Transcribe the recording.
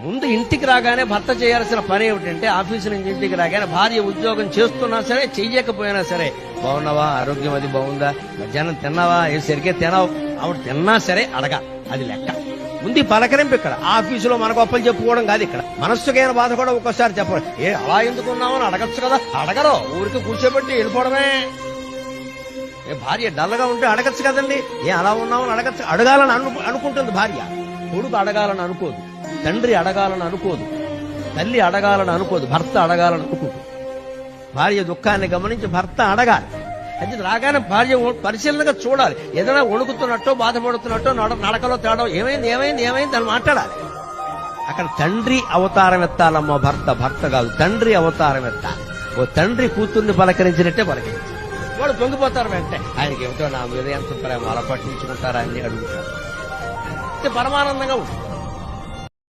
ముందు ఇంటికి రాగానే భర్త చేయాల్సిన పని ఏమిటంటే ఆఫీసు నుంచి ఇంటికి రాగానే భార్య ఉద్యోగం చేస్తున్నా సరే చెయ్యకపోయినా సరే బాగున్నావా, ఆరోగ్యం అది బాగుందా, మధ్యాహ్నం తిన్నావా, ఏ సరిగ్గా తినావు, ఆవిడ తిన్నా సరే అడగా, అది లెక్క. ముందు ఈ పలకరింపు ఇక్కడ. ఆఫీసులో మన గొప్పలు చెప్పుకోవడం కాదు. ఇక్కడ మనస్సుకైన బాధ కూడా ఒక్కోసారి చెప్పడం. అలా ఎందుకున్నామని అడగచ్చు కదా, అడగరు, ఊరికి కూర్చోబెట్టి వెళ్ళిపోవడమే. భార్య డల్గా ఉంటే అడగచ్చు కదండి, అలా ఉన్నామని అడగచ్చు. అడగాలని అనుకుంటుంది భార్య, కొడుకు అడగాలని అనుకోదు, తండ్రి అడగాలని అనుకోదు, తల్లి అడగాలని అనుకోదు, భర్త అడగాలని అనుకుంటుంది. భార్య దుఃఖాన్ని గమనించి భర్త అడగాలి. అది రాగానే భార్య పరిశీలనగా చూడాలి. ఏదైనా వణుకుతున్నట్టో బాధపడుతున్నట్టో నడకలో తేడా ఏమైంది ఏమైంది ఏమైంది అని మాట్లాడాలి. అక్కడ తండ్రి అవతారం ఎత్తాలమ్మా, భర్త కాదు, తండ్రి అవతారం ఎత్తాలి. ఓ తండ్రి కూతుర్ని పలకరించినట్టే పలకరించాలి. వాడు పొంగిపోతారు వెంటనే. ఆయనకి ఏమిటో నా మీద ఎంత ప్రేమ, అలా పట్టించుకుంటారా అని అడుగుతారు. పరమానందంగా ఉంటుంది.